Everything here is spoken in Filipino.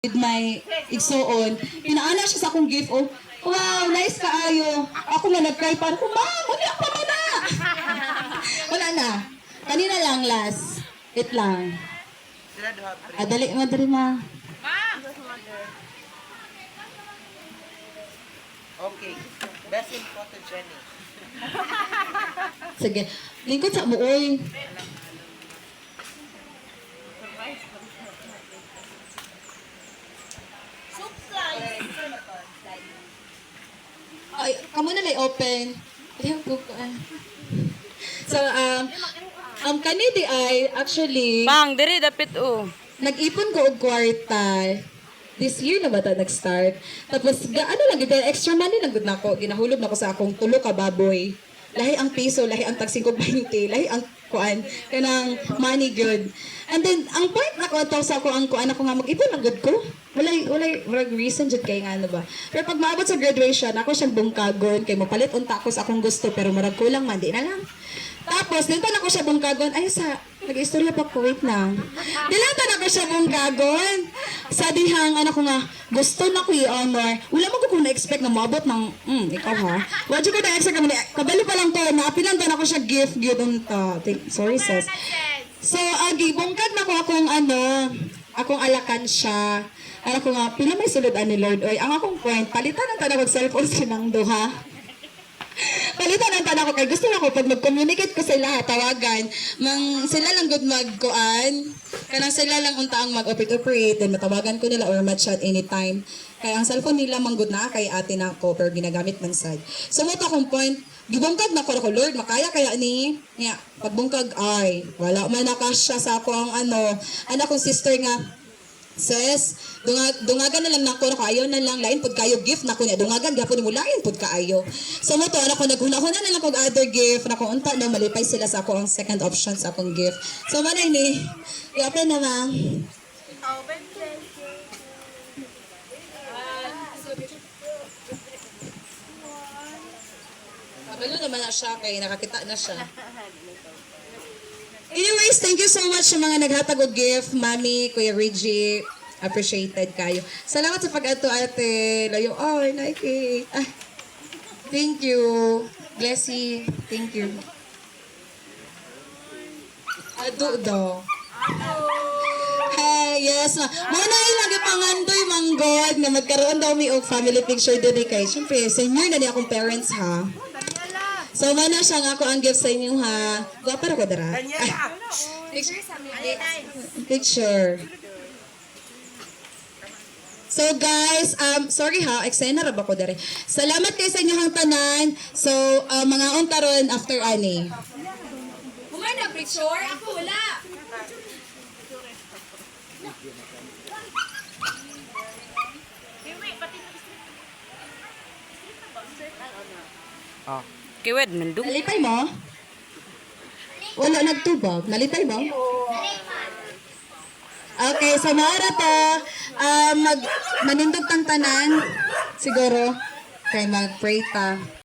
with my igsoon. Pinaana siya sa akong gift. Oh, wow, nice kaayo. Ako nga nag-cry pa. Oh, ma'am, wala pa man na. Wala na. Kanina lang last. Wait lang. Dali ma. Okay. Best in photogenic. Sige. Lingkod sa mo, oy. Ay, kamo na lay open. Ayun ko. So, kani di ay actually Bang, diri dapit o. nag-ipon ko og kwarta. This year na ba ta nag-start? Tapos, ano lang, extra money lang gud nako. Ginahulog nako sa akong tulo ka baboy. Lahi ang piso, lahi ang tag 5.20, lahi ang kuan, kanang money good. And then, ang point na ko sa ako, ang kuan ako nga, mag-ipon lang good ko. Walay reason jud kay nga ano ba. Pero pag maabot sa graduation, ako siyang bungkagon, kay mapalit unta ako sa akong gusto, pero marag kulang man, di na lang. Tapos, dito na ko siya bungkagon. Ay, nag-istorya pa ko, wait lang. Dilata na ko siya bungkagon. Sa dihang, ano ko nga, gusto na ko i-honor. Wala mo ko kung na-expect na maabot ng, ikaw ha. Wadyo ko na-expect naman, kabalo pa lang to, naapilan to na ko siya gift, sorry sis. So, bungkag na ko akong, akong alakan siya. Ano ko nga, pila may suludan ni Lord. Oy, ang akong point, palitan ang tanawag cellphone sinang duha. Palitan ang tanong ko kay gusto na ko pag mag-communicate ko sila tawagan sila lang good magkuan kanang sila lang untaang mag-operate then matawagan ko nila or mag-chat anytime kaya ang cellphone nila man good na kay ate na ko pero ginagamit man sad so mo to akong point gibungkag na ko Lord makaya kaya ni pagbungkag ay wala man nakasya sa ako ang anak kong sister nga sis, dungagan na lang nako ayaw na lang lain pud kayo gift nako niya dungagan gyapon mo lain pud kaayo. So mo to ako naghuna-huna na lang kog other gift nako unta no malipay sila sa ako ang second option sa akong gift. So manay ni yapon na ma'am. Kabalo naman na siya kay nakakita na siya. Anyways, thank you so much sa mga naghatag og gift, Mami, Kuya Reggie. Appreciated kayo. Salamat sa pag-ato, ate. Layo, Nike. Thank you. Bless you. Thank you. Ado daw. Hey, yes. Muna lagi pangandoy, manggod, na magkaroon daw mi og family picture din kay. Siyempre, senior na niya akong parents, ha? So, mana siya nga ako ang gift sa inyo, ha? Gwapa na ko, dara. Picture. So, guys, sorry ha, eksena ra ba ko, dara. Salamat kayo sa inyong tanan. So, mga untaron after ani. Kumay na picture? Ako wala. Kiwed, nandun. Nalipay mo? Wala nagtubag. Nalipay mo? Okay, so naara to. Manindog tang tanan. Siguro. Kay mag-pray ta.